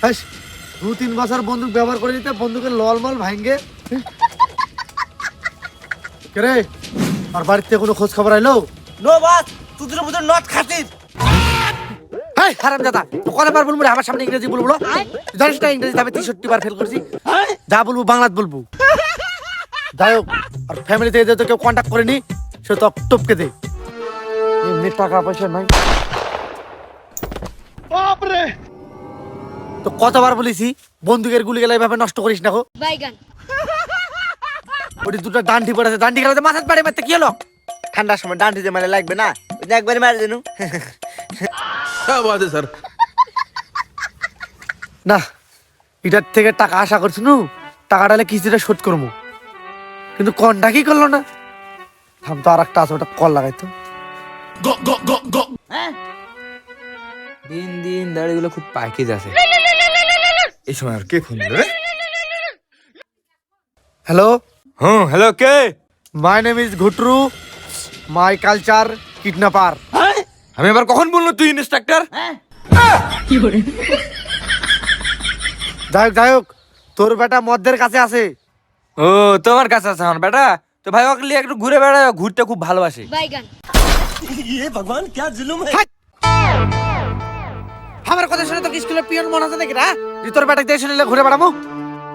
হাস 2-3 বছর বন্দুক ব্যবহার করে দিতে বন্দুকের ললমল ভাঙে কে রে আর বাড়িতে কোনো খোঁজ খবর আইলো? নো বস, তুদের মধ্যে নট খাতির। হেই হারামজাদা, তো কতবার বলবো রে আমার সামনে ইংরেজি বলবো? জানিস না ইংরেজি আমি 63 বার ফেল করছি। যা বলবো বাংলাতে বলবো। যাই হোক, আর ফ্যামিলিতে এদের তো কেউ কন্ট্যাক্ট করেনি, সে তো টপকে দে। এমনি টাকা পয়সা নাই। বাপরে, তো কতবার বলেছি বন্দুকের গুলি গেলে এভাবে নষ্ট করিস না গো। বাইগান ওটি দুটো ডান্ডি পড়েছে, ডান্ডি খেলাতে মাথায় পাড়ে মারতে কি হলো? ঠান্ডার সময় ডান্ডি দিয়ে মানে লাগবে না, ওই যে একবারই মার দেনু। স্যার না, এটার থেকে টাকা আশা করছি নু, টাকাটা হলে কিস্তিটা শোধ করবো, কিন্তু কনটা কি করলো না? থাম তো আর একটা আছে, ওটা কল লাগাইতো। দিন দিন দাড়িগুলো খুব পাকে যাচ্ছে। এই সময় আর কে ফোন দিল রে? হ্যালো, হ্যালো কে? My name is Ghutru, my culture kidnapper. আমি আবার কখন বললো তুই ইন্সট্রাক্টর? যাই হোক, তোর বেটা মদের কাছে আছে। ও তোমার কাছে আছে আমার বেটা? তো ভাই ওকে নিয়ে একটু ঘুরে বেড়ায়, ঘুরতে খুব ভালোবাসে। বাইগান আমার কথা শুনে তো স্কুলের পিয়ন মনে আছে নাকি না, যে তোর বেটা দেশে নিলে ঘুরে বেড়াবো?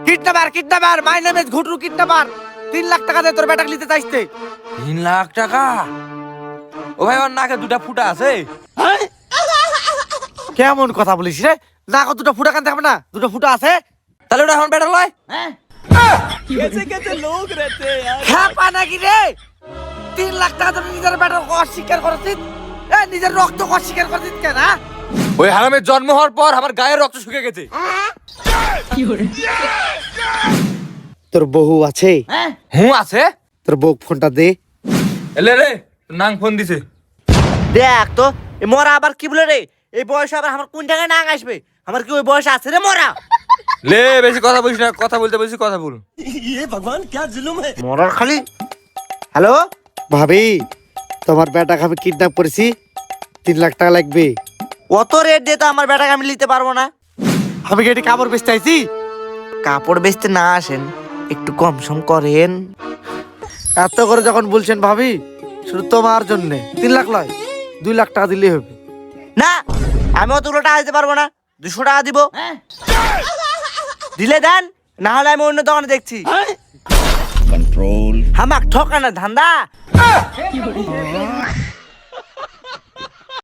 Kidnapper, my name is Ghutru kidnapper. 3 lakh টাকা দিয়ে তোর বেটাকে নিতে চাইছে। 3 লাখ টাকা? ও ভাই ওর নাকে 2টা ফুটা আছে। কেমন কথা বলিস রে? না, 2টা ফুটা কান থাকবে না, 2টা ফুটা আছে। তাহলে ওটা এখন বেটা লয়। হ্যাঁ পা নাকি রে? 3 লাখ টাকা তুমি নিজের বেটার অস্বীকার করছিস? নিজের রক্ত অস্বীকার করছিস কেন? ওই হারামের জন্ম হওয়ার পর আমার গায়ের রক্ত শুকিয়ে গেছে। তোর বহু আছে? আছে। তোর বউ ফোনটা দে। এলে রে, নাং ফোন দিছে। দেখ তো, এ মরা আবার কি বলে রে? এই বয়সে আবার আমার কোন জায়গায় নাং আসবে? আমার কি ওই বয়স আছে রে মরা? লে বেশি কথা বলিস না, কথা বলতে বলছি কথা বল। মরার খালি। হ্যালো ভাবি, তোমার বেটাকে আমি কিডন্যাপ করেছি, 3 লাখ টাকা লাগবে। অত রেট দিয়ে তো আমার বেটাকে আমি নিতে পারবো না। আমি কি এটি কাপড় বেচতে আইছি? কাপড় বেচতে না আসেন, একটু কম সম করেন। এত করে যখন বলছেন ভাবি, শুধু তোমার জন্য 3 লাখ লয়, 2 লাখ টাকা দিলেই হবে। না, আমি অতগুলো টাকা দিতে পারবো না, 200 টাকা দিব। দিলে দেন, না হলে আমি অন্য দোকানে দেখছি। কন্ট্রোল, হামাক ঠকানোর ধান্দা।